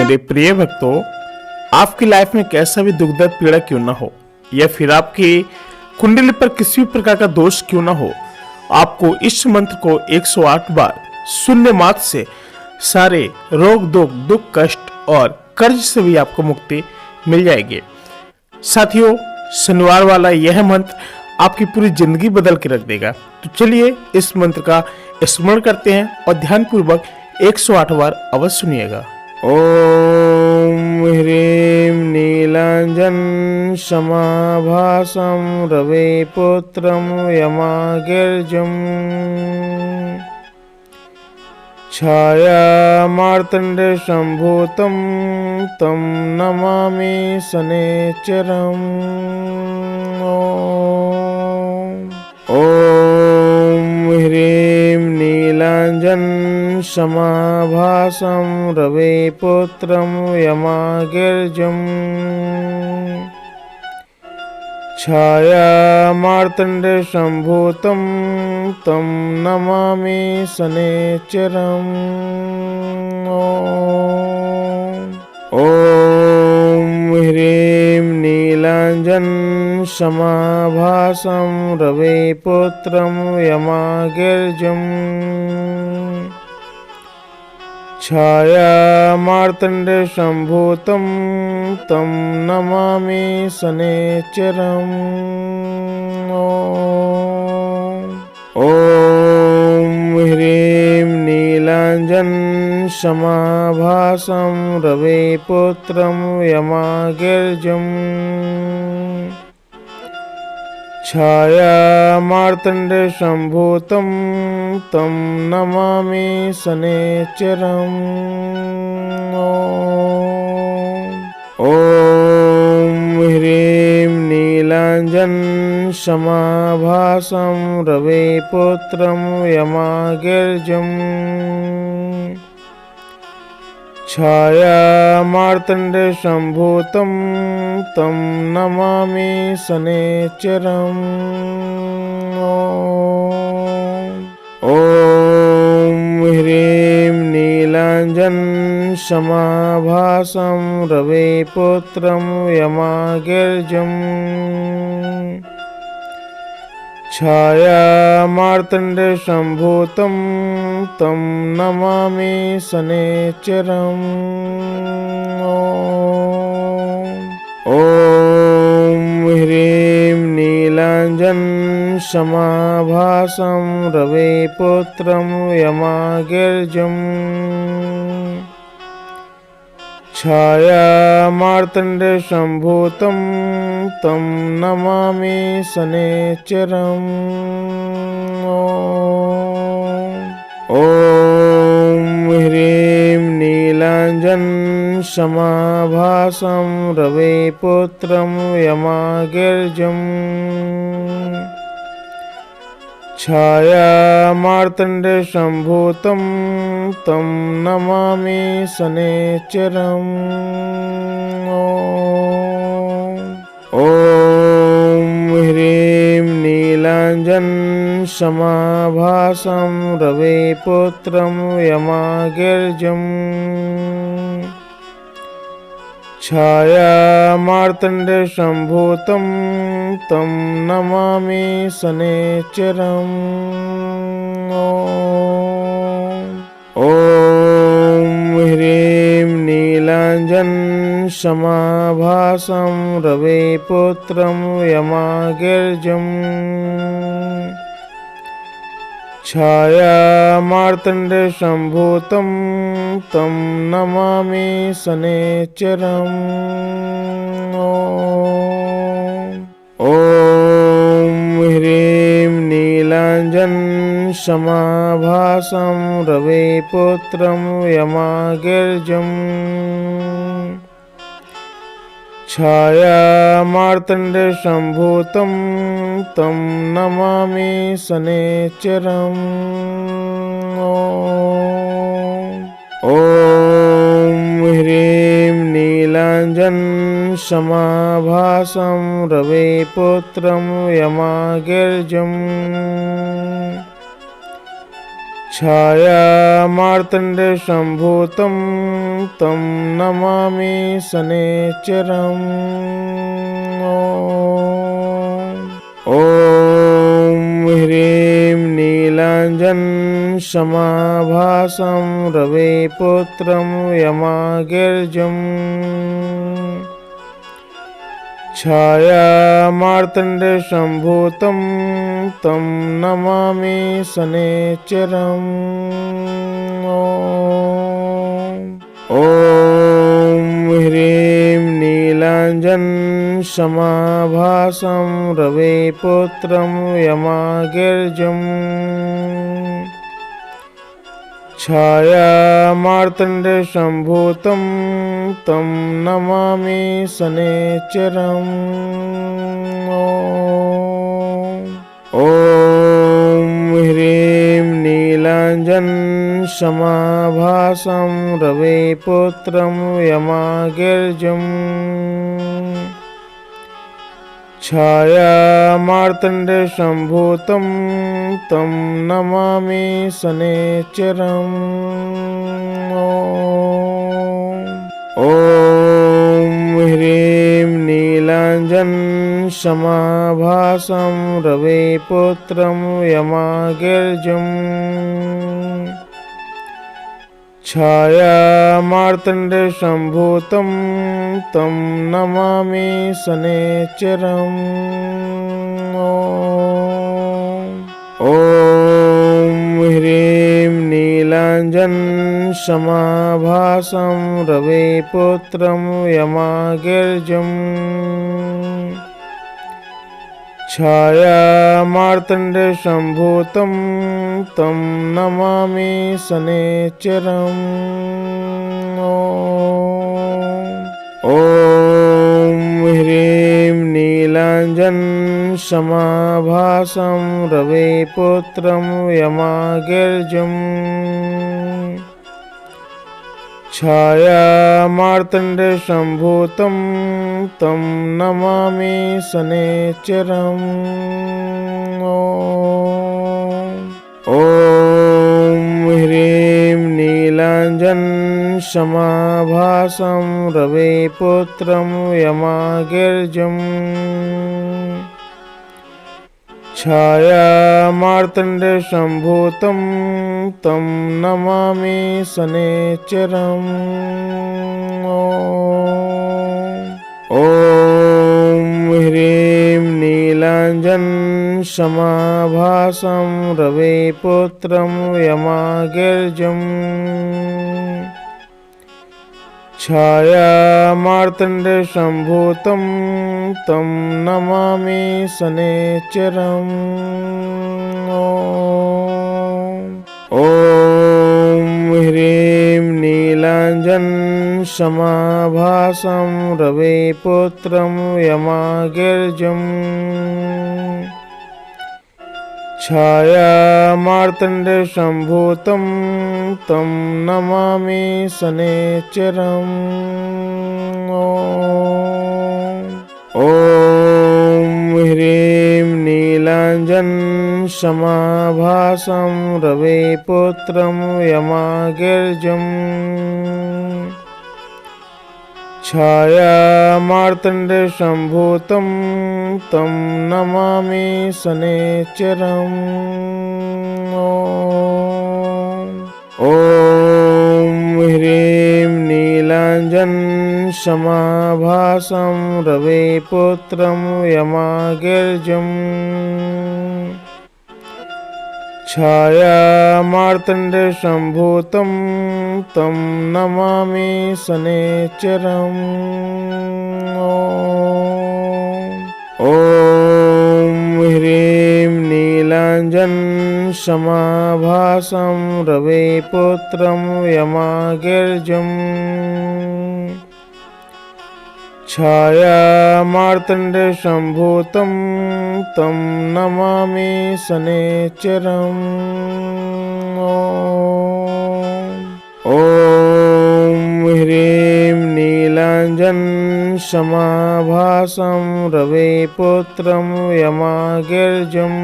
मेरे प्रिय भक्तों, आपकी लाइफ में कैसा भी दुख दर्द पीड़ा क्यों ना हो या फिर आपकी कुंडली पर किसी भी प्रकार का दोष क्यों ना हो, आपको इस मंत्र को 108 बार शून्य मात्र से सारे रोग दुख कष्ट और कर्ज से भी आपको मुक्ति मिल जाएगी। साथियों, शनिवार वाला यह मंत्र आपकी पूरी जिंदगी बदल के रख देगा। तो चलिए इस मंत्र का स्मरण करते हैं और ध्यानपूर्वक 108 बार अवश्य सुनिएगा। ओम ह्रीं नीलांजन समाभासं रविपुत्रं यमागिर्जं छाया मार्तंड संभूतं तं नमामि शनैश्चरम्। ओम ह्रीं नीलांजन समाभासं रविपुत्रं यमागिर्जं छाया मार्तंड संभूतं तं नमामि शनैश्चरम्। ओम ह्रीं नीलांजन समाभासं रविपुत्रं यमागिर्जं छाया मार्तंड संभूतं तं नमामि शनैश्चरम्। ओम ह्रीं नीलांजन समाभासं रविपुत्रं यमागिर्जं छाया मार्तंड संभूतं तं नमामि शनैश्चरम्। ओम ह्रीं नीलांजन समाभासं रविपुत्रं यमागिर्जं छाया मार्तंड संभूतं तं नमामि शनैश्चरम्। ओम ह्रीं नीलांजन समाभासं रविपुत्रं यमागिर्जं छाया मार्तंड संभूतं तं नमामि शनैश्चरम्। ओम ह्रीं नीलांजन समाभासं रविपुत्रं यमागिर्जं छाया मार्तंड संभूतं तं नमामि शनैश्चरम्। ओम ह्रीं नीलांजन समाभासं रविपुत्रं यमागिर्जं छाया मार्तंड संभूतं तं नमामि शनैश्चरम्। ओम ह्रीं नीलांजन समाभासं रविपुत्रं यमागिर्जं छाया मार्तंड संभूतं तं नमामि शनैश्चरम्। ओम ह्रीं नीलांजन समाभासं रविपुत्रं यमागिर्जं छाया मार्तंड संभूतं तं नमामि शनैश्चरम्। ओम ह्रीं नीलांजन समाभासं रविपुत्रं यमागिर्जं छाया मार्तंड संभूतं तं नमामि शनैश्चरम्। ओम ह्रीं नीलांजन समाभासं रविपुत्रं यमागिर्जं छाया मार्तंड सम्भूतं तं नमामि शनैश्चरम्। ॐ ह्रीं नीलाञ्जन समाभासं रविपुत्रं यमागिर्जम्। छाया मार्तंड सम्भूतं तं नमामि शनैश्चरम्। ॐ ह्रीं नीलाञ्जन समाभासं रविपुत्रं यमागिर्जम्। छाया मार्तंड सम्भूतं तं नमामि शनैश्चरम्। ॐ ह्रीं नीलाञ्जन समाभासं रविपुत्रं यमागिर्जम्। छाया मार्तंड सम्भूतं तं नमामि शनैश्चरम्। ॐ ह्रीं नीलाञ्जन समाभासं रविपुत्रं यमागिर्जम्। छाया मार्तंड सम्भूतं तं नमामि शनैश्चरम्। ॐ ह्रीं नीलाञ्जन समाभासं रविपुत्रं यमागिर्जम्। छाया मार्तंड सम्भूतं तं नमामि शनैश्चरम्। ॐ ह्रीं नीलाञ्जन समाभासं रविपुत्रं यमागिर्जम्। छाया मार्तंड सम्भूतं तं नमामि शनैश्चरम्। ॐ ह्रीं नीलाञ्जन समाभासं रविपुत्रं यमागिर्जम्। छाया मार्तंड सम्भूतं तं नमामि शनैश्चरम्। ॐ ह्रीं नीलाञ्जन समाभासं रविपुत्रं यमागिर्जम्। छाया मार्तंड सम्भूतं तं नमामि शनैश्चरम्। ॐ ह्रीं नीलाञ्जन समाभासं रविपुत्रं यमागिर्जम्। छाया मार्तंड सम्भूतं तं नमामि शनैश्चरम्। ॐ ह्रीं नीलाञ्जन समाभासं रविपुत्रं यमागिर्जम्। छाया मार्तंड सम्भूतं तं नमामि शनैश्चरम्। ॐ ह्रीं नीलाञ्जन समाभासं रविपुत्रं यमागिर्जम्। छाया मार्तंड सम्भूतं तं नमामि शनैश्चरम्। ॐ ह्रीं नीलाञ्जन समाभासं रविपुत्रं यमागिर्जम्। छाया मार्तंड सम्भूतं तं नमामि शनैश्चरम्। ॐ ह्रीं नीलाञ्जन समाभासं रविपुत्रं यमागिर्जम्।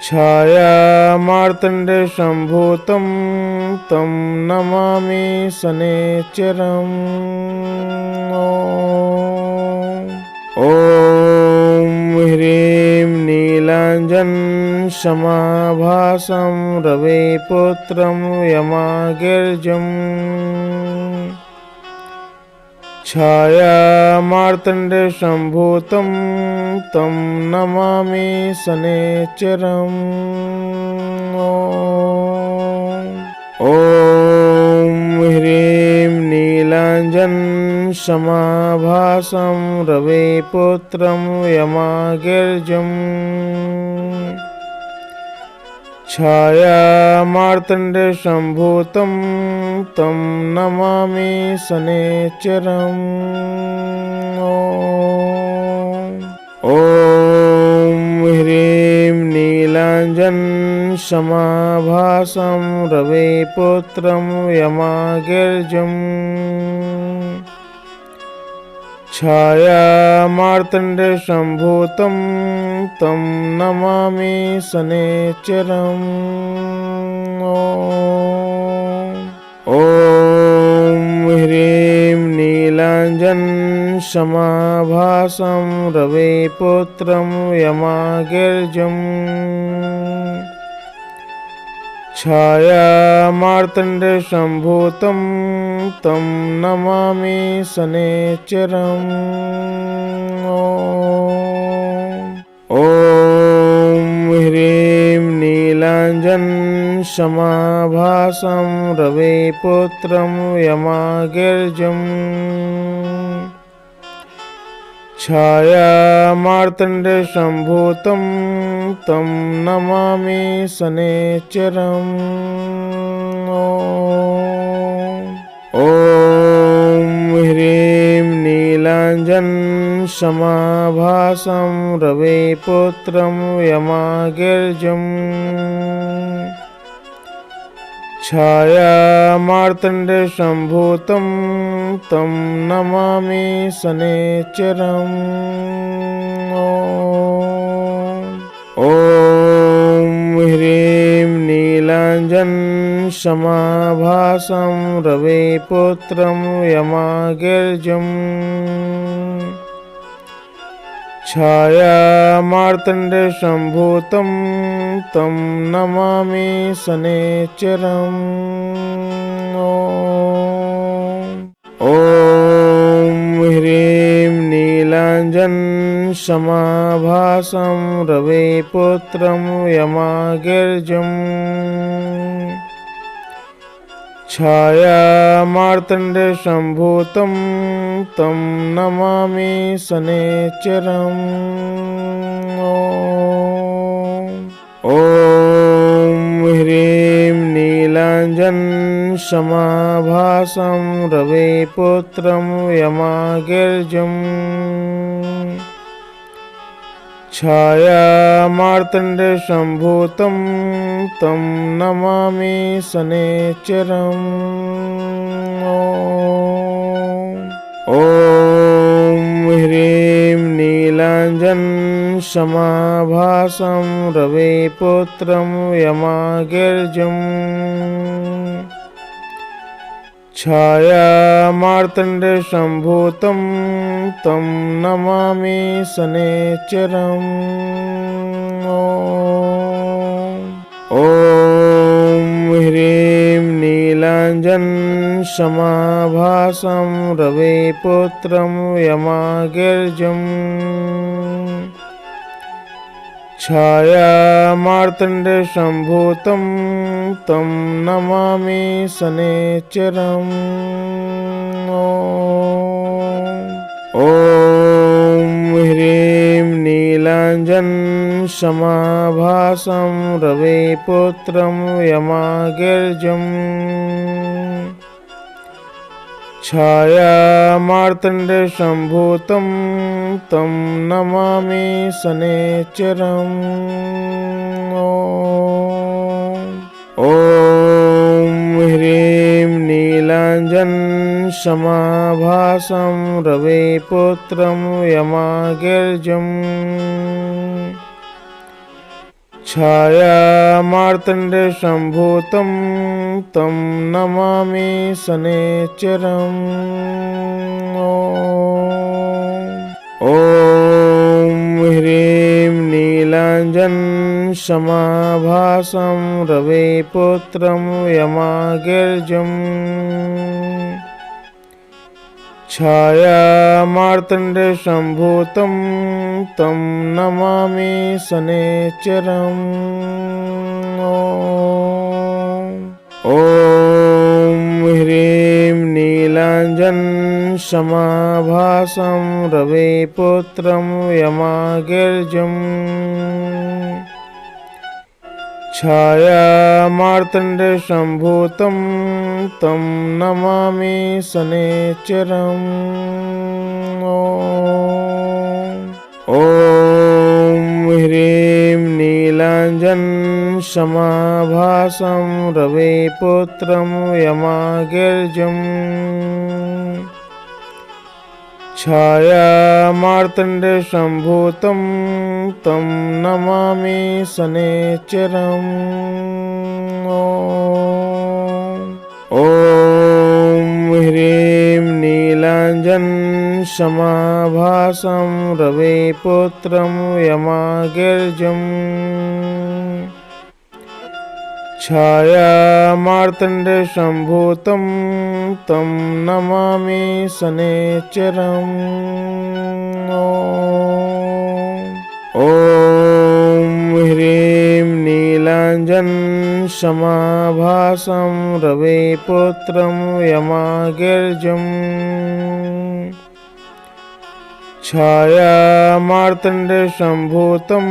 छाया मार्तंड सम्भूतं तं नमामि शनैश्चरम्। ॐ ह्रीं नीलाञ्जन समाभासं रविपुत्रं यमागिर्जम्। छाया मार्तंड सम्भूतं तं नमामि शनैश्चरम्। ॐ ह्रीं नीलाञ्जन समाभासं रविपुत्रं यमागिर्जम्। छाया मार्तंड सम्भूतं तं नमामि शनैश्चरम्। ॐ ह्रीं नीलाञ्जन समाभासं रविपुत्रं यमागिर्जम्। छाया मार्तंड सम्भूतं तं नमामि शनैश्चरम्। ॐ ह्रीं नीलाञ्जन समाभासं रविपुत्रं यमागिर्जम्। छाया मार्तंड सम्भूतं तं नमामि शनैश्चरम्। ॐ ह्रीं नीलाञ्जन समाभासं रविपुत्रं यमागिर्जम्। छाया मार्तंड सम्भूतं तं नमामि शनैश्चरम्। ॐ ह्रीं नीलाञ्जन समाभासं रविपुत्रं यमागिर्जम्। छाया मार्तंड सम्भूतं तं नमामि शनैश्चरम्। ॐ ह्रीं नीलाञ्जन समाभासं रविपुत्रं यमागिर्जम्। छाया मार्तंड सम्भूतं तं नमामि शनैश्चरम्। ॐ ह्रीं नीलाञ्जन समाभासं रविपुत्रं यमागिर्जम्। छाया मार्तंड सम्भूतं तं नमामि शनैश्चरम्। ॐ ह्रीं नीलाञ्जन समाभासं रविपुत्रं यमागिर्जम्। छाया मार्तंड सम्भूतं तं नमामि शनैश्चरम्। ॐ ह्रीं नीलाञ्जन समाभासं रविपुत्रं यमागिर्जम्। छाया मार्तंड सम्भूतं तं नमामि शनैश्चरम्। ॐ ह्रीं नीलाञ्जन समाभासं रविपुत्रं यमागिर्जम्। छाया मार्तंड सम्भूतं तं नमामि शनैश्चरम्। ॐ ह्रीं नीलाञ्जन समाभासं रविपुत्रं यमागिर्जम्। छाया मार्तंड सम्भूतं तं नमामि शनैश्चरम्। ॐ ह्रीं नीलाञ्जन समाभासं रविपुत्रं यमागिर्जम्। छाया मार्तंड संभूतं तं नमामि शनैश्चरम्। ॐ ह्रीं नीलाञ्जन समाभासं रविपुत्रं यमागिर्जम्। छाया मार्तंड संभूतं तं नमामि शनैश्चरम्। ॐ ह्रीं नीलाञ्जन समाभासं रविपुत्रं यमागिर्जम्। छाया मार्तंड संभूतं तं नमामि शनैश्चरम्। ॐ ह्रीं नीलाञ्जन समाभासं रविपुत्रं यमागिर्जम्। छाया मार्तंड संभूतं तं नमामि शनैश्चरम्। ॐ ह्रीं नीलाञ्जन समाभासं रविपुत्रं यमागिर्जम्। छाया मार्तंड संभूतं तं नमामि शनैश्चरम्। ॐ ह्रीं नीलाञ्जन समाभासं रविपुत्रं यमागिर्जम्। छाया मार्तंड संभूतं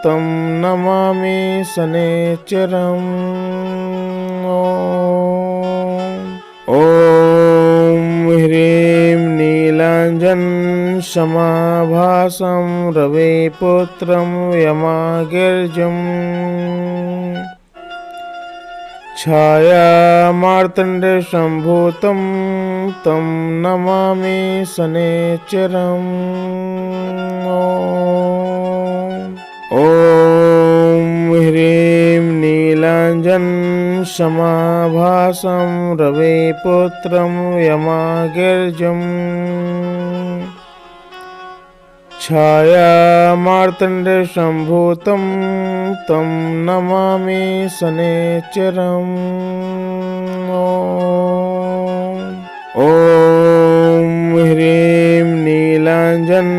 तं नमामि शनैश्चरम्। ॐ ह्रीं नीलाञ्जन समाभासं रविपुत्रं यमागिर्जम्। छाया मार्तंड संभूतं तं नमामि शनैश्चरम्। ॐ ह्रीं नीलाञ्जन समाभासं रविपुत्रं यमागिर्जम्। छाया मार्तंड संभूतं तं नमामि शनैश्चरम्। ॐ ह्रीं नीलाञ्जन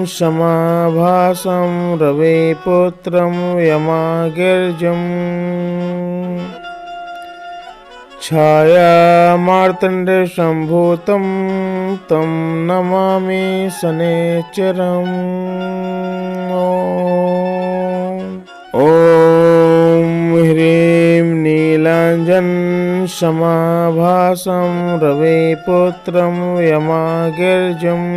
समाभासं रविपुत्रं यमागिर्जम्। छाया मार्तंड संभूतं तं नमामि शनैश्चरम्। ॐ ह्रीं नीलाञ्जन समाभासं रविपुत्रं यमागिर्जम्।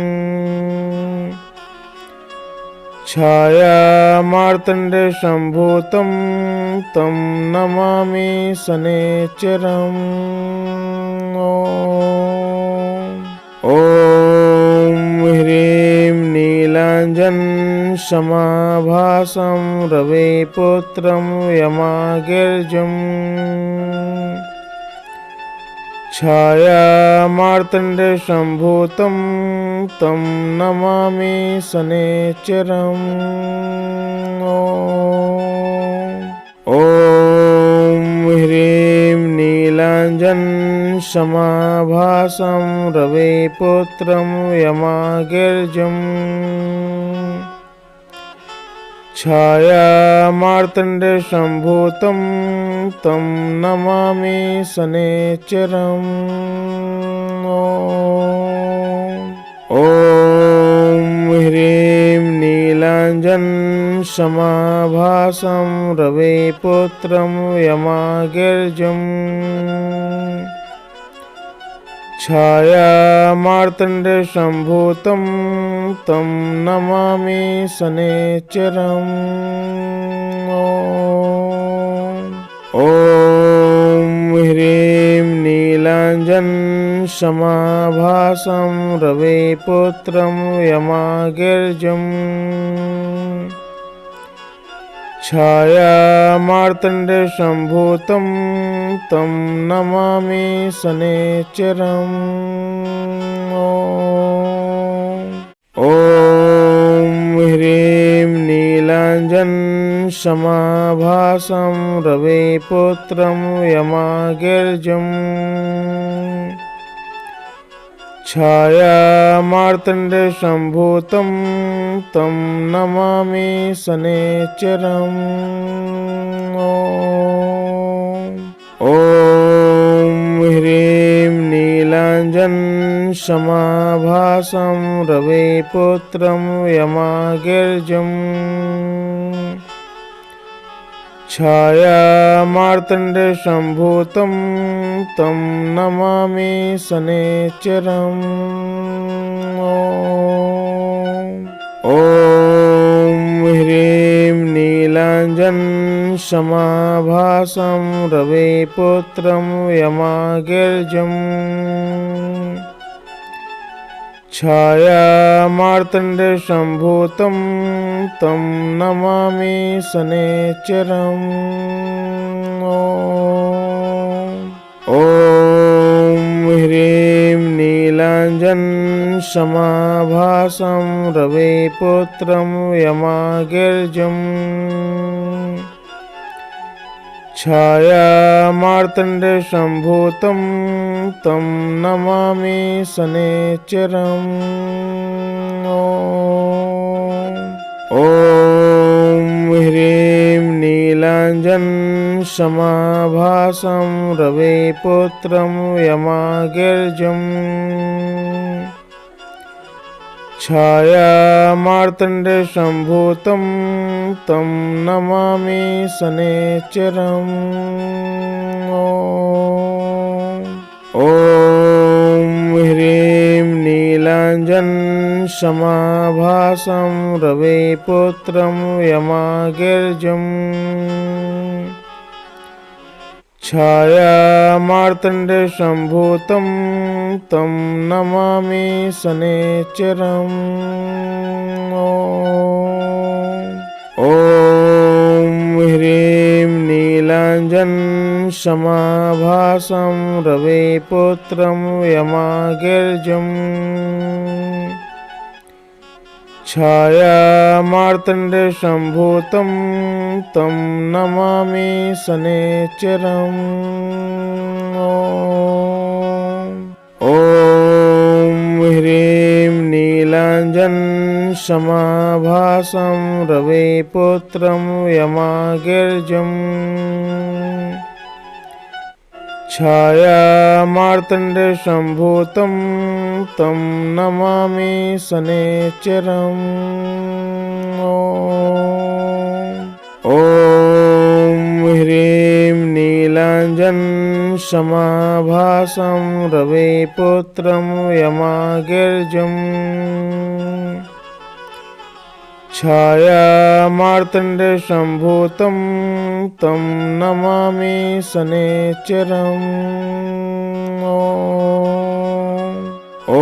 छाया मार्तंड संभूतं तं नमामि शनैश्चरम्। ॐ ह्रीं नीलाञ्जन समाभासं रविपुत्रं यमागिर्जम्। छाया मार्तंड संभूतं तं नमामि शनैश्चरम्। ॐ ह्रीं नीलाञ्जन समाभासं रविपुत्रं यमागिर्जम्। छाया मार्तंड संभूतं तं नमामि शनैश्चरम्। ॐ ह्रीं नीलाञ्जन समाभासं रविपुत्रं यमागिर्जम्। छाया मार्तंड संभूतं तं नमामि शनैश्चरम्। ॐ ह्रीं नीलाञ्जन समाभासं रविपुत्रं यमागिर्जम्। छाया मार्तंड संभूतं तं नमामि शनैश्चरम्। ॐ ह्रीं नीलाञ्जन समाभासं रविपुत्रं यमागिर्जम्। छाया मार्तंड संभूतं तं नमामि शनैश्चरम्। ॐ ह्रीं नीलाञ्जन समाभासं रविपुत्रं यमागिर्जम्। छाया मार्तंड संभूतं तं नमामि शनैश्चरम्। ॐ ह्रीं नीलाञ्जन समाभासं रविपुत्रं यमागिर्जम्। छाया मार्तंड संभूतं तं नमामि शनैश्चरम्। ॐ ह्रीं नीलाञ्जन समाभासं रविपुत्रं यमागिर्जम्। छाया मार्तंड संभूतं तं नमामि शनैश्चरम्। ॐ ह्रीं नीलाञ्जन समाभासं रविपुत्रं यमागिर्जम्। छाया मार्तंड संभूतं तं नमामि शनैश्चरम्। ॐ ह्रीं नीलाञ्जन समाभासं रविपुत्रं यमागिर्जम्। छाया मार्तंड संभूतं तं नमामि शनैश्चरम्। ॐ ह्रीं नीलाञ्जन समाभासं रविपुत्रं यमागिर्जम्। छाया मार्तंड संभूतं तं नमामि शनैश्चरम्। ॐ ह्रीं नीलाञ्जन समाभासं रविपुत्रं यमागिर्जम्। छाया मार्तंड संभूतं तं नमामि शनैश्चरम्। ॐ ह्रीं नीलाञ्जन समाभासं रविपुत्रं यमागिर्जम्। छाया मार्तंड संभूतं तं नमामि शनैश्चरम्। ॐ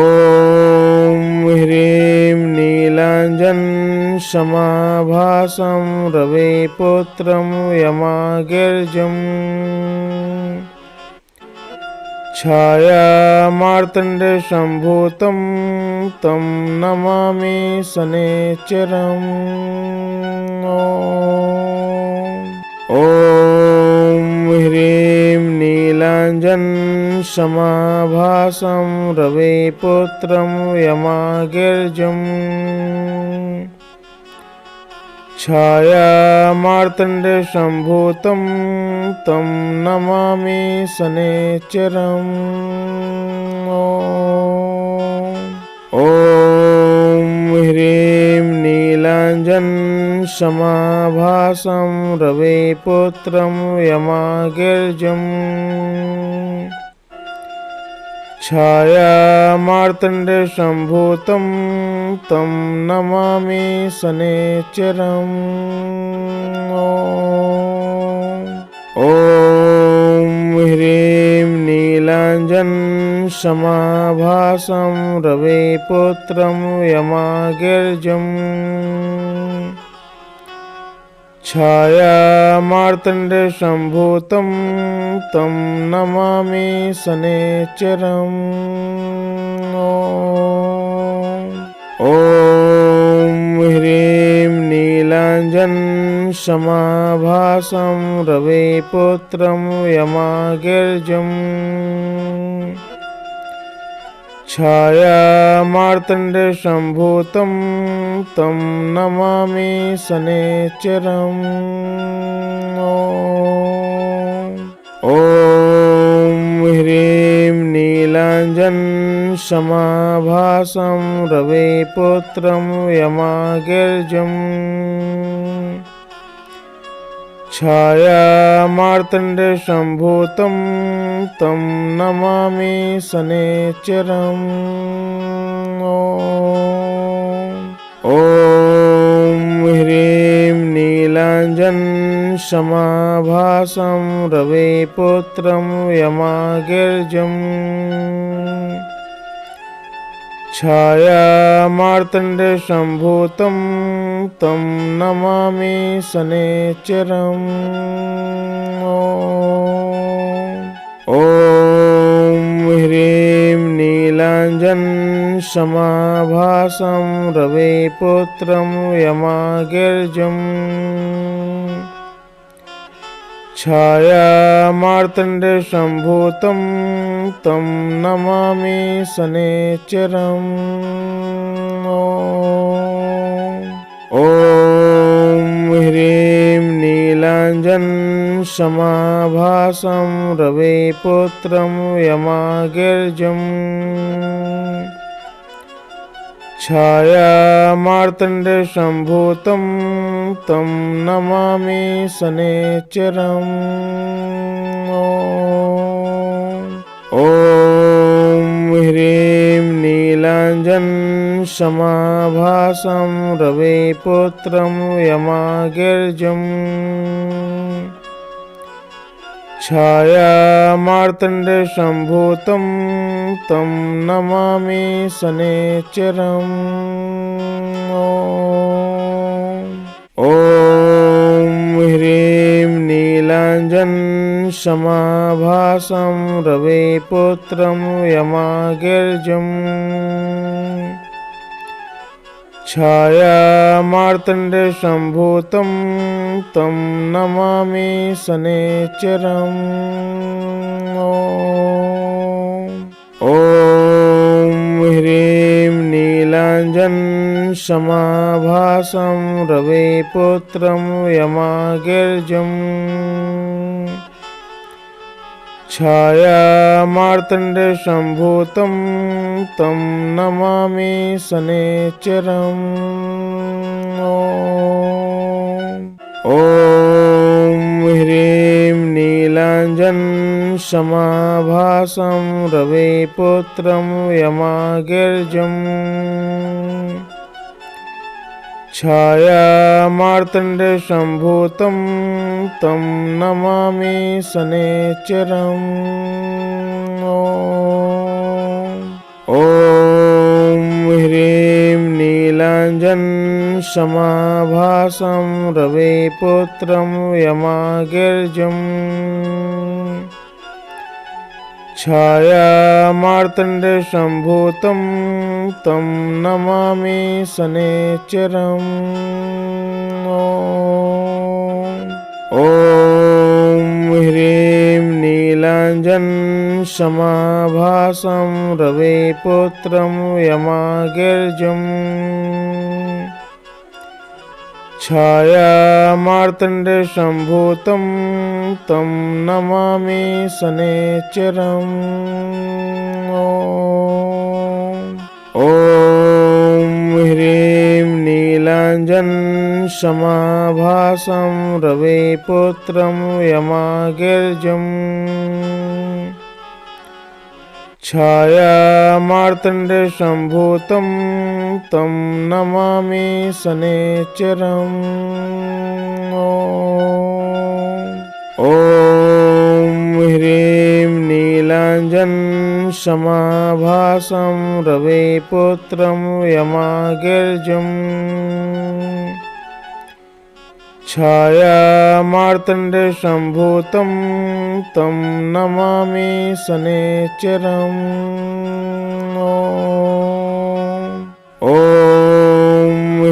ह्रीं नीलाञ्जन समाभासं रविपुत्रं यमागिर्जम्। छाया मार्तंड संभूतं तं नमामि शनैश्चरम्। ॐ ह्रीं नीलाञ्जन समाभासं रविपुत्रं यमागिर्जम्। छाया मार्तंड संभूतं तं नमामि शनैश्चरम्। ॐ ह्रीं नीलाञ्जन समाभासं रविपुत्रं यमागिर्जम्। छाया मार्तंड संभूतं तं नमामि शनैश्चरम्। ॐ ह्रीं नीलाञ्जन समाभासं रविपुत्रं यमागिर्जम्। छायामार्तण्डसम्भूतं तं नमामि शनैश्चरम्। ॐ ह्रीं नीलाञ्जनसमाभासं रविपुत्रं यमागिर्जम्। छायामार्तण्डसम्भूतं तं नमामि शनैश्चरम्। ॐ ह्रीं नीलाञ्जनसमाभासं रविपुत्रं यमागिर्जम्। छायामार्तण्डसम्भूतं तं नमामि शनैश्चरम्। ॐ ह्रीं नीलाञ्जनसमाभासं रविपुत्रं यमागिर्जम्। छायामार्तण्डसम्भूतं तं नमामि शनैश्चरम्। ॐ ह्रीं नीलाञ्जनसमाभासं रविपुत्रं यमागिर्जम्। छायामार्तण्डसम्भूतं तं नमामि शनैश्चरम्। ॐ ह्रीं नीलाञ्जनसमाभासं रविपुत्रं यमागिर्जम्। छायामार्तण्डसम्भूतं तं नमामि शनैश्चरम्। ॐ ह्रीं नीलाञ्जनसमाभासं रविपुत्रं यमागिर्जम्। छायामार्तण्डसम्भूतं तं नमामि शनैश्चरम्। ॐ ह्रीं नीलाञ्जनसमाभासं रविपुत्रं यमागिर्जम्। छायामार्तण्डसम्भूतं तं नमामि शनैश्चरम्। ॐ ह्रीं नीलाञ्जनसमाभासं रविपुत्रं यमागिर्जम्। छायामार्तण्डसम्भूतं तं नमामि शनैश्चरम्। ॐ ह्रीं नीलाञ्जनसमाभासं रविपुत्रं यमागिर्जम्। छायामार्तण्डसम्भूतं तं नमामि शनैश्चरम्। ॐ ह्रीं नीलाञ्जनसमाभासं रविपुत्रं यमागिर्जम्। छायामार्तण्डसम्भूतं तं नमामि शनैश्चरम्। ॐ ह्रीं नीलाञ्जनसमाभासं रविपुत्रं यमागिर्जम्। छायामार्तण्डसम्भूतं तं नमामि शनैश्चरम्। ॐ ह्रीं नीलाञ्जनसमाभासं रविपुत्रं यमागिर्जम्। छायामार्तण्डसम्भूतं तं नमामि शनैश्चरम्। ॐ ह्रीं नीलाञ्जनसमाभासं रविपुत्रं यमागिर्जम्। छाया मार्तंड संभूतं तं नमामि शनैश्चरम्। ॐ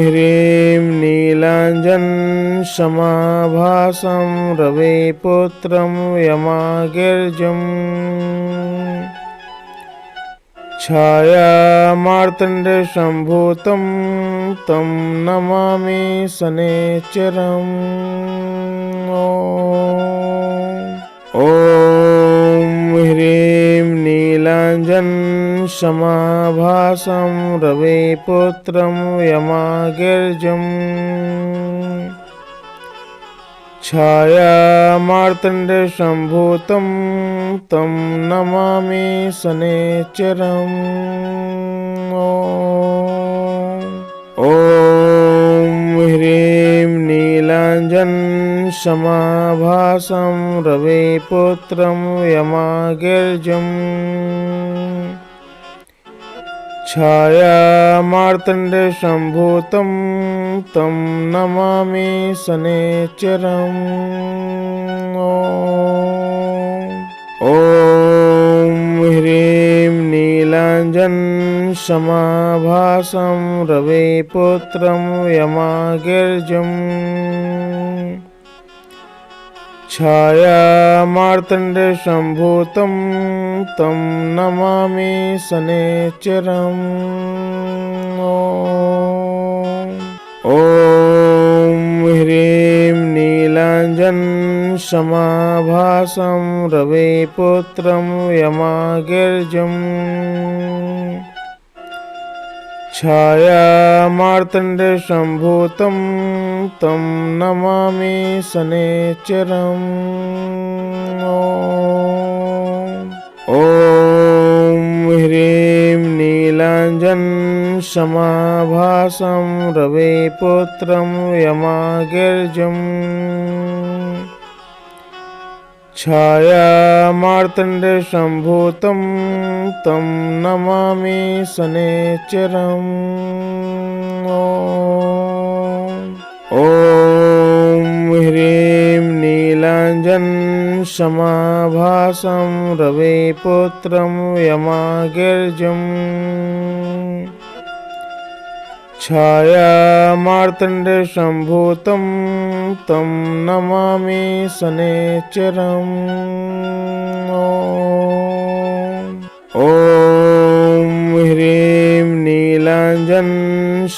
ह्रीं नीलाञ्जन समाभासं रविपुत्रं यमागिर्जम्। छाया मार्तंड संभूतं तं नमामि शनैश्चरम्। ॐ ह्रीं नीलाञ्जन समाभासं रविपुत्रं यमागिर्जम्। छाया मार्तंड संभूतं तं नमामि शनैश्चरम्। ॐ ह्रीं नीलाञ्जन समाभासं रविपुत्रं यमागिर्जम्। छाया मार्तंड संभूतं तं नमामि शनैश्चरम्। ॐ ह्रीं नीलाञ्जन समाभासं रविपुत्रं यमागिर्जम्। छाया मार्तंड संभूतं तं नमामि शनैश्चरम्। ॐ ह्रीं नीलाञ्जन समाभासं रविपुत्रं यमागिर्जम्। छाया मार्तंड संभूतं तं नमामि शनैश्चरम्। ॐ ह्रीं नीलाञ्जन समाभासं रविपुत्रं यमागिर्जम्। छाया मार्तंड संभूतं तं नमामि शनैश्चरम्। ॐ ह्रीं नीलाञ्जन समाभासं रविपुत्रं यमागिर्जम्। छाया मार्तंड संभूतं तं नमामि शनैश्चरम्। ॐ ह्रीं नीलाञ्जन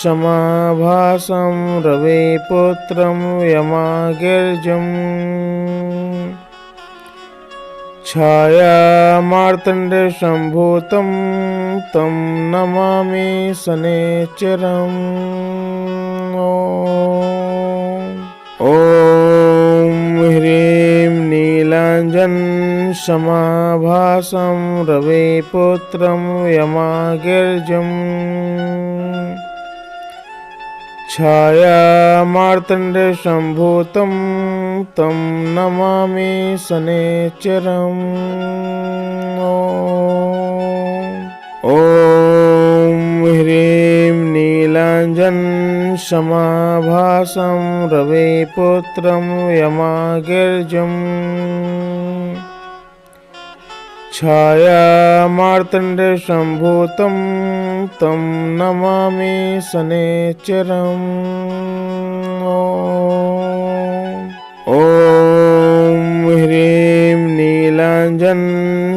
समाभासं रविपुत्रं यमागिर्जम्। छाया मार्तंड संभूतं तं नमामि शनैश्चरम्। ॐ ह्रीं नीलाञ्जन समाभासं रविपुत्रं यमागिर्जम्। छाया मार्तंड संभूतं तं नमामि शनैश्चरम्। ॐ ह्रीं नीलाञ्जन समाभासं रविपुत्रं यमागिर्जम्। छाया मार्तंड संभूतं तं नमामि शनैश्चरम्। ॐ ह्रीं नीलाञ्जन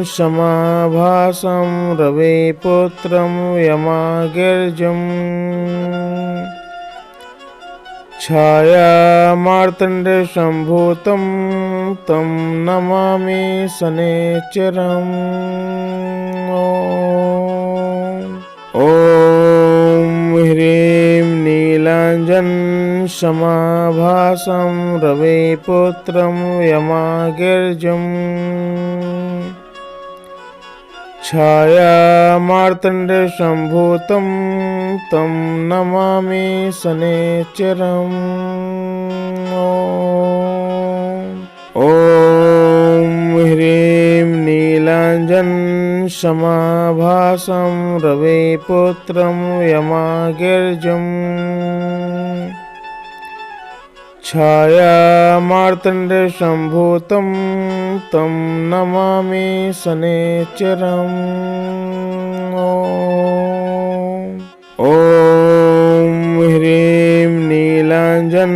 समाभासं रविपुत्रं यमागिर्जम्। छाया मार्तंड संभूतं तं नमामि शनैश्चरम्। ॐ ह्रीं नीलाञ्जन समाभासं रविपुत्रं यमागिर्जम्। छाया मार्तंड संभूतं तं नमामि शनैश्चरम्। ॐ ह्रीं नीलाञ्जन समाभासं रविपुत्रं यमागिर्जम्। छाया मार्तंड संभूतं तं नमामि शनैश्चरम्। ॐ ह्रीं नीलाञ्जन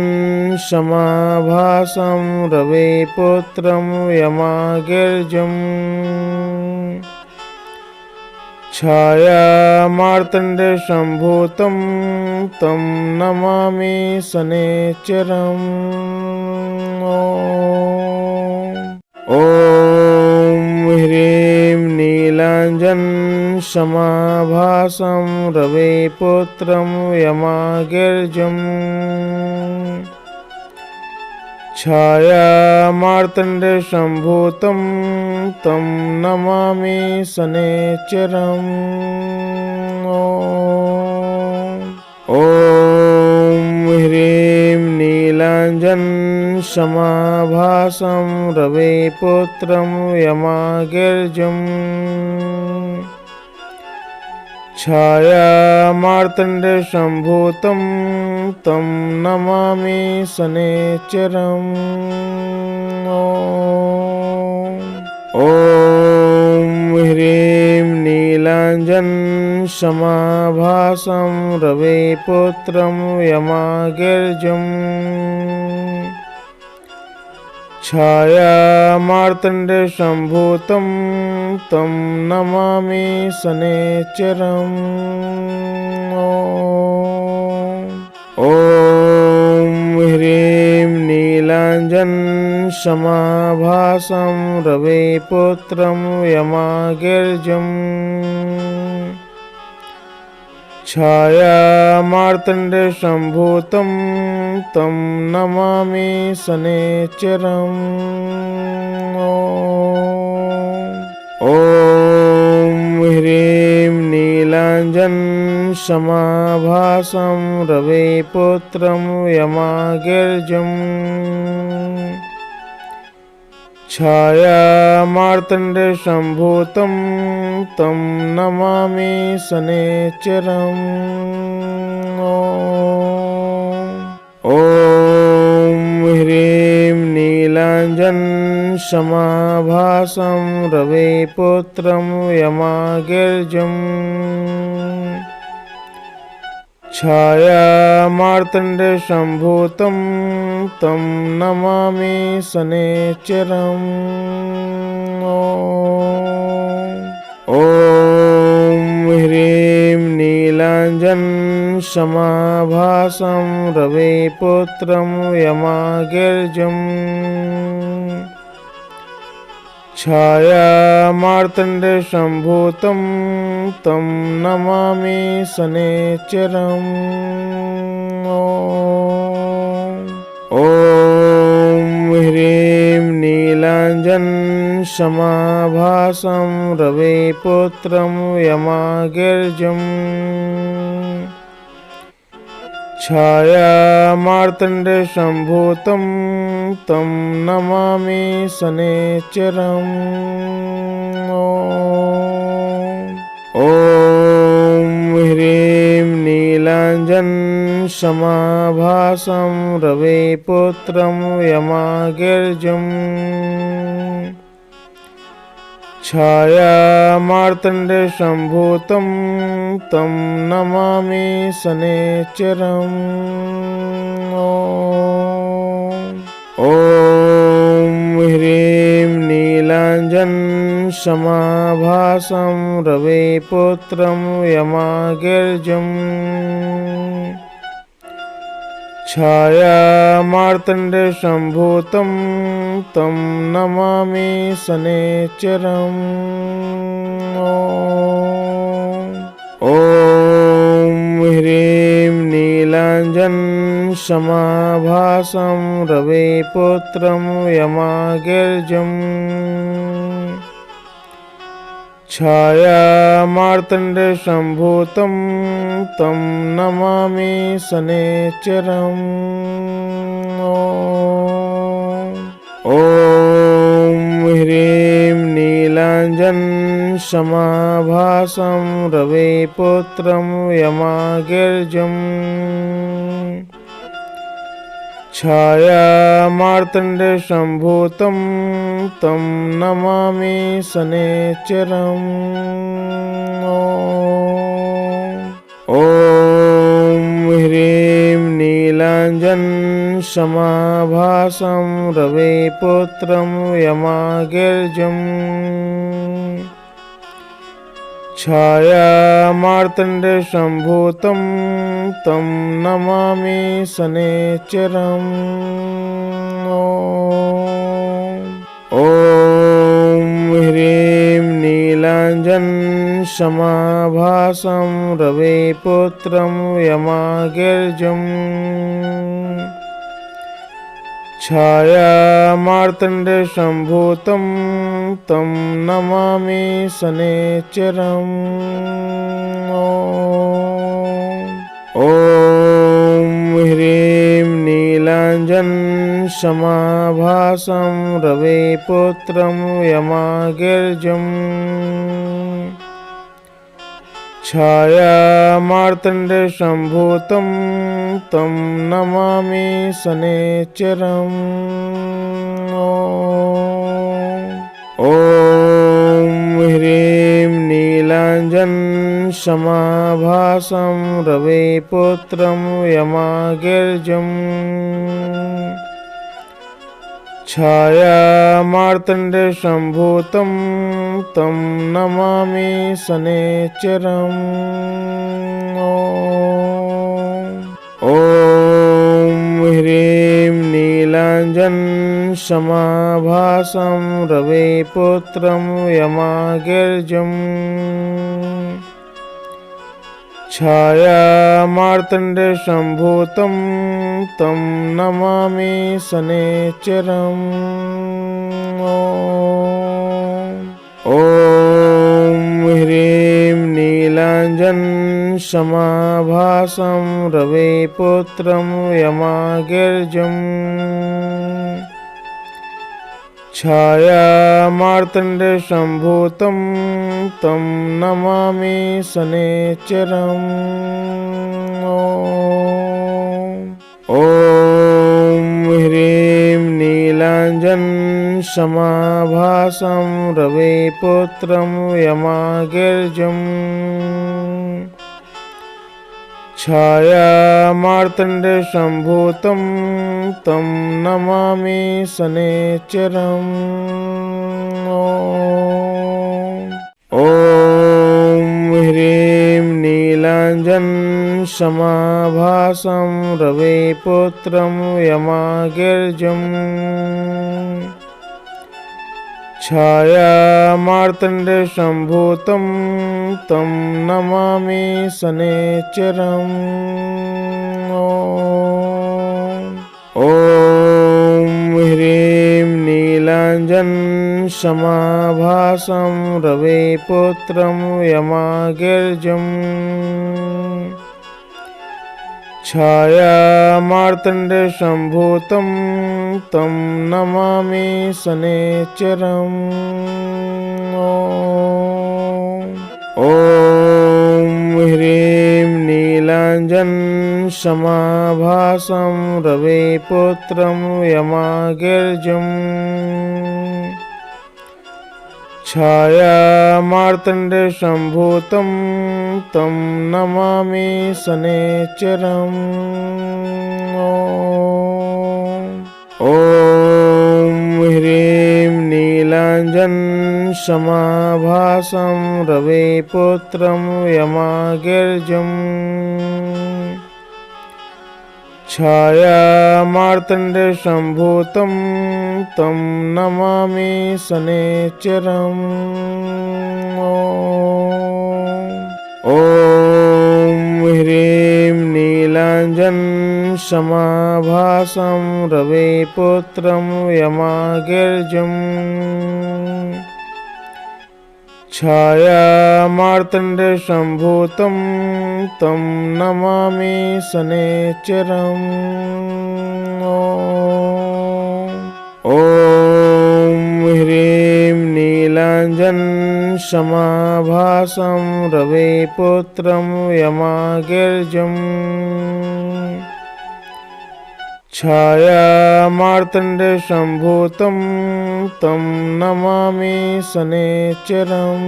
समाभासं रविपुत्रं यमागिर्जम्। छाया मार्तंड संभूतं तं नमामि शनैश्चरम्। ॐ ह्रीं नीलाञ्जन समाभासं रविपुत्रं यमागिर्जम्। छाया मार्तंड संभूतं तं नमामि शनैश्चरम्। ॐ ह्रीं नीलाञ्जन समाभासं रविपुत्रं यमागिर्जम्। छाया मार्तंड संभूतं तं नमामि शनैश्चरम्। ॐ ह्रीं नीलाञ्जन समाभासं रविपुत्रं यमागिर्जम्। छाया मार्तंड संभूतं तं नमामि शनैश्चरम्। ॐ ह्रीं नीलाञ्जन समाभासं रविपुत्रं यमागिर्जम्। छाया मार्तंड संभूतं तं नमामि शनैश्चरम्। ॐ ह्रीं नीलाञ्जन समाभासं रविपुत्रं यमागिर्जम्। छाया मार्तंड संभूतं तं नमामि शनैश्चरम्। ॐ ह्रीं नीलाञ्जन समाभासं रविपुत्रं यमागिर्जम्। छाया मार्तंड संभूतं तं नमामि शनैश्चरम्। ॐ ह्रीं नीलाञ्जन समाभासं रविपुत्रं यमागिर्जम्। छाया मार्तंड संभूतं तं नमामि शनैश्चरम्। ॐ ह्रीं नीलाञ्जन समाभासं रविपुत्रं यमागिर्जम्। छाया मार्तंड संभूतं तं नमामि शनैश्चरम्। ॐ ह्रीं नीलाञ्जन समाभासं रविपुत्रं यमागिर्जम्। छाया मार्तंड संभूतं तं नमामि शनैश्चरम्। ॐ ह्रीं नीलाञ्जन समाभासं रविपुत्रं यमागिर्जम्। छाया मार्तंड संभूतं तं नमामि शनैश्चरम्। ॐ ह्रीं नीलाञ्जन समाभासं रविपुत्रं यमागिर्जम्। छाया मार्तंड संभूतं तं नमामि शनैश्चरम्। ॐ ह्रीं नीलाञ्जन समाभासं रविपुत्रं यमागिर्जम्। छाया मार्तंड सम्भूतं तं नमामि शनैश्चरम्। ॐ ह्रीं नीलाञ्जन समाभासं रविपुत्रं यमागिर्जम्। छाया मार्तंड सम्भूतं तं नमामि शनैश्चरम्। ॐ ह्रीं नीलाञ्जन समाभासं रविपुत्रं यमागिर्जम्। छाया मार्तंड सम्भूतं तं नमामि शनैश्चरम्। ॐ ह्रीं नीलाञ्जन समाभासं रविपुत्रं यमागिर्जम्। छाया मार्तंड सम्भूतं तं नमामि शनैश्चरम्। ॐ ह्रीं नीलाञ्जन समाभासं रविपुत्रं यमागिर्जम्। छाया मार्तंड सम्भूतं तं नमामि शनैश्चरम्। ॐ ह्रीं नीलाञ्जन समाभासं रविपुत्रं यमागिर्जम्। छाया मार्तंड सम्भूतं तं नमामि शनैश्चरम्। ॐ ह्रीं नीलाञ्जन समाभासं रविपुत्रं यमागिर्जम्। छाया मार्तंड सम्भूतं तं नमामि शनैश्चरम्। ॐ ह्रीं नीलाञ्जन समाभासं रविपुत्रं यमागिर्जम्। छाया मार्तंड सम्भूतं तं नमामि शनैश्चरम्। ॐ ह्रीं नीलाञ्जन समाभासं रविपुत्रं यमागिर्जम्। छाया मार्तंड सम्भूतं तं नमामि शनैश्चरम्। ॐ ह्रीं नीलाञ्जन समाभासं रविपुत्रं यमागिर्जम्। छाया मार्तंड सम्भूतं तं नमामि शनैश्चरम्। ॐ ह्रीं नीलाञ्जन समाभासं रविपुत्रं यमागिर्जम्। छाया मार्तंड सम्भूतं तं नमामि शनैश्चरम्। ॐ ह्रीं नीलाञ्जन समाभासं रविपुत्रं यमागिर्जम्। छाया मार्तंड सम्भूतं तं नमामि शनैश्चरम्। ॐ ह्रीं नीलाञ्जन समाभासं रविपुत्रं यमागिर्जम्। छाया मार्तंड सम्भूतं तं नमामि शनैश्चरम्। ॐ ह्रीं नीलाञ्जन समाभासं रविपुत्रं यमागिर्जम्। छाया मार्तंड सम्भूतं तं नमामि शनैश्चरम्।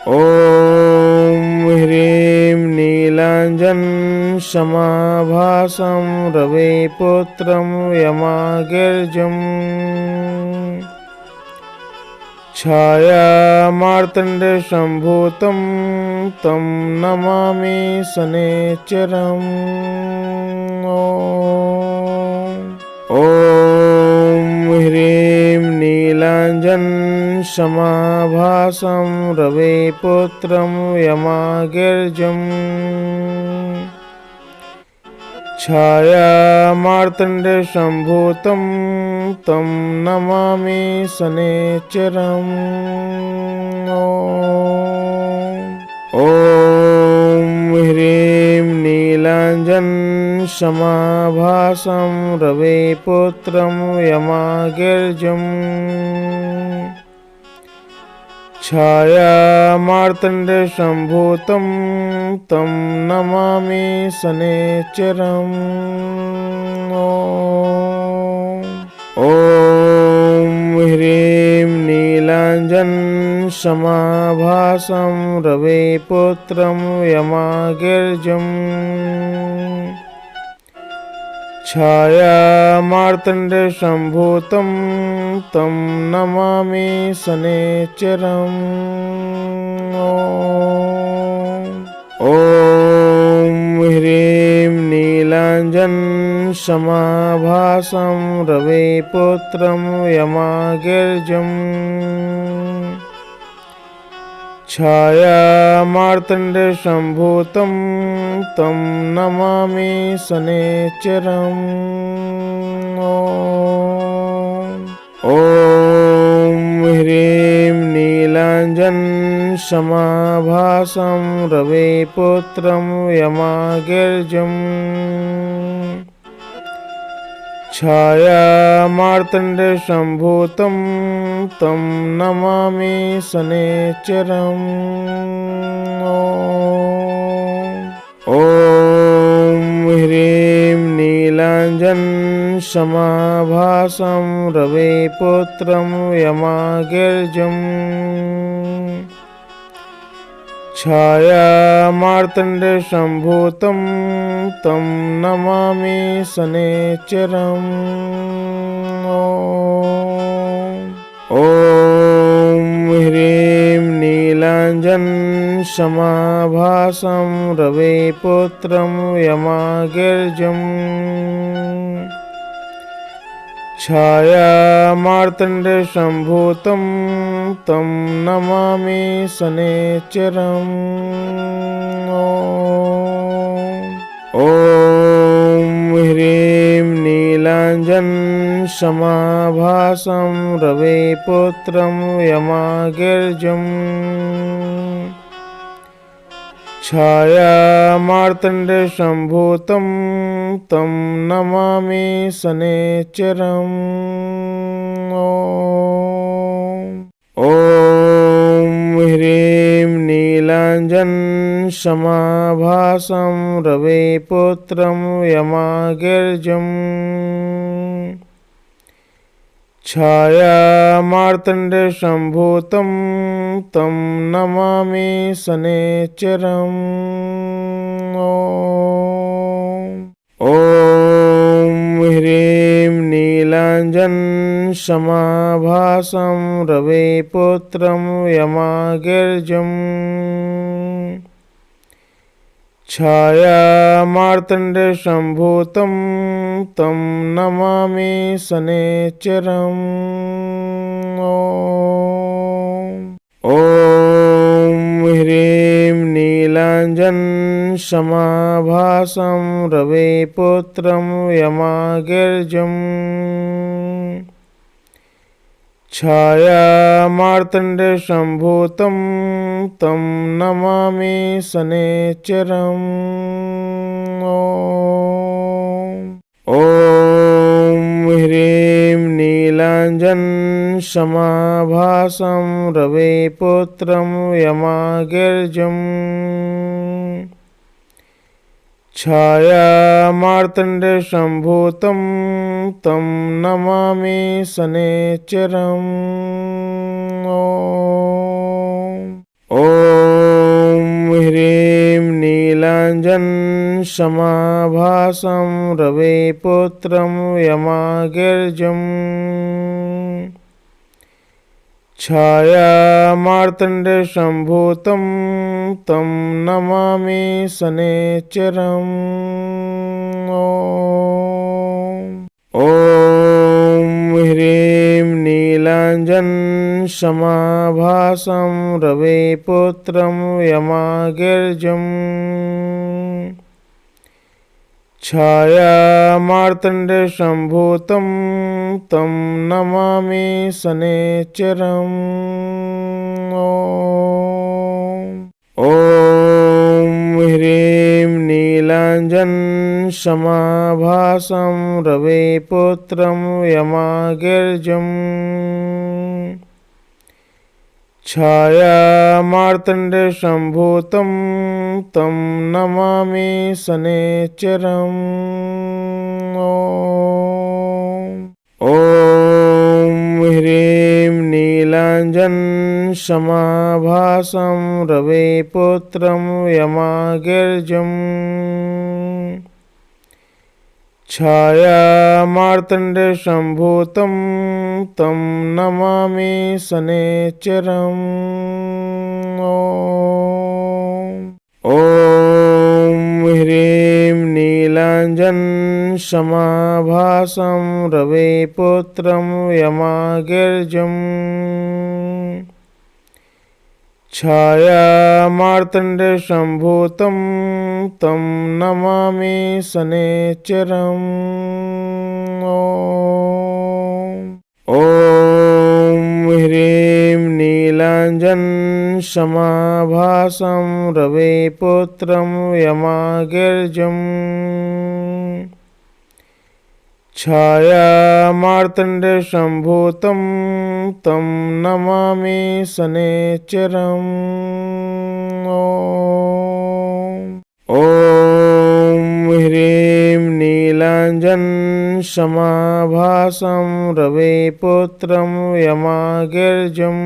ॐ ह्रीं नीलाञ्जन समाभासं रविपुत्रं यमागिर्जम्। छाया मार्तंड सम्भूतं तं नमामि शनैश्चरम्। ॐ ह्रीं नीलाञ्जन समाभासं रविपुत्रं यमागिर्जम्। छाया मार्तंड सम्भूतं तं नमामि शनैश्चरम्। ॐ ह्रीं नीलाञ्जन समाभासं रविपुत्रं यमागिर्जम्। छाया मार्तंड सम्भूतं तं नमामि शनैश्चरम्। ॐ ह्रीं नीलाञ्जन समाभासं रविपुत्रं यमागिर्जम्। छाया मार्तंड सम्भूतं तं नमामि शनैश्चरम्। ॐ ह्रीं नीलाञ्जन समाभासं रविपुत्रं यमागिर्जम्। छाया मार्तंड सम्भूतं तं नमामि शनैश्चरम्। ॐ ह्रीं नीलाञ्जन समाभासं रविपुत्रं यमागिर्जम्। छाया मार्तंड सम्भूतं तं नमामि शनैश्चरम्। ॐ ह्रीं नीलाञ्जन समाभासं रविपुत्रं यमागिर्जम्। छाया मार्तंड सम्भूतं तं नमामि शनैश्चरम्। ॐ ह्रीं नीलाञ्जन समाभासं रविपुत्रं यमागिर्जम्। छाया मार्तंड सम्भूतं तं नमामि शनैश्चरम्। ॐ ह्रीं नीलाञ्जन समाभासं रविपुत्रं यमागिर्जम्। छाया मार्तंड सम्भूतं तं नमामि शनैश्चरम्। ॐ ह्रीं नीलाञ्जन समाभासं रविपुत्रं यमागिर्जम्। छाया मार्तंड सम्भूतं तं नमामि शनैश्चरम्। ॐ ह्रीं नीलाञ्जन समाभासं रविपुत्रं यमागिर्जम्। छाया मार्तंड सम्भूतं तं नमामि शनैश्चरम्। ॐ ह्रीं नीलाञ्जन समाभासं रविपुत्रं यमागिर्जम्। छाया मार्तंड सम्भूतं तं नमामि शनैश्चरम्। ॐ ह्रीं नीलाञ्जन समाभासं रविपुत्रं यमागिर्जम्। छाया मार्तंड संभूतं तं नमामि शनैश्चरम्। ॐ ह्रीं नीलाञ्जन समाभासं रविपुत्रं यमागिर्जम्। छाया मार्तंड संभूतं तं नमामि शनैश्चरम्। ॐ ह्रीं नीलाञ्जन समाभासं रविपुत्रं यमागिर्जम्। छाया मार्तंड संभूतं तं नमामि शनैश्चरम्। ॐ ह्रीं नीलाञ्जन समाभासं रविपुत्रं यमागिर्जम्। छाया मार्तंड संभूतं तं नमामि शनैश्चरम्। ॐ ह्रीं नीलाञ्जन समाभासं रविपुत्रं यमागिर्जम्। छाया मार्तंड संभूतं तं नमामि शनैश्चरम्। ॐ ह्रीं नीलाञ्जन समाभासं रविपुत्रं यमागिर्जम्। छाया मार्तंड संभूतं तं नमामि शनैश्चरम्। ॐ ह्रीं नीलाञ्जन समाभासं रविपुत्रं यमागिर्जम्। छाया मार्तंड संभूतं तं नमामि शनैश्चरम्। ॐ ह्रीं नीलाञ्जन समाभासं रविपुत्रं यमागिर्जम्।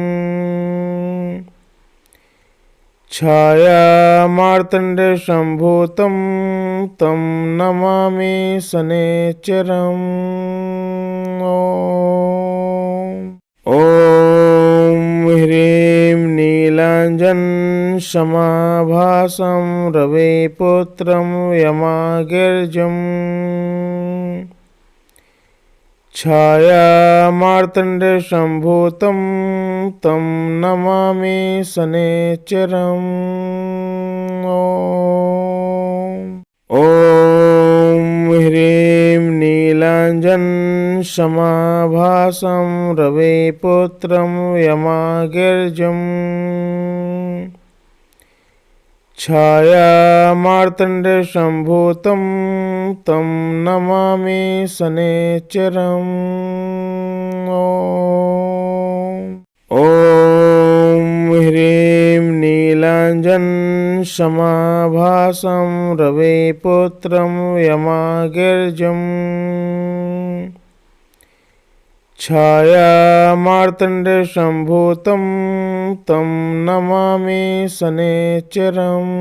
छाया मार्तंड संभूतं तं नमामि शनैश्चरम्। ॐ ह्रीं नीलाञ्जन समाभासं रविपुत्रं यमागिर्जम्। छाया मार्तंड संभूतं तं नमामि शनैश्चरम्। ॐ ह्रीं नीलाञ्जन समाभासं रविपुत्रं यमागिर्जम्। छाया मार्तंड संभूतं तं नमामि शनैश्चरम्। ॐ ह्रीं नीलाञ्जन समाभासं रविपुत्रं यमागिर्जम्। छाया मार्तंड संभूतं तं नमामि शनैश्चरम्।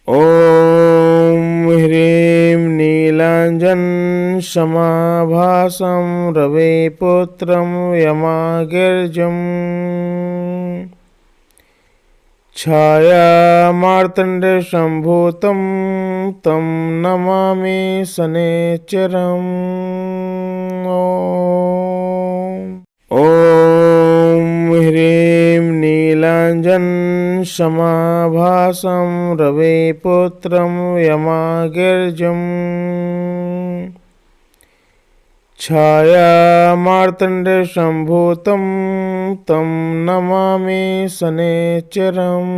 ॐ ह्रीं नीलाञ्जन समाभासं रविपुत्रं यमागिर्जम्। छाया मार्तंड संभूतं तं नमामि शनैश्चरम्। ॐ ह्रीं नीलाञ्जन समाभासं रविपुत्रं यमागिर्जम्। छाया मार्तंड संभूतं तं नमामि शनैश्चरम्।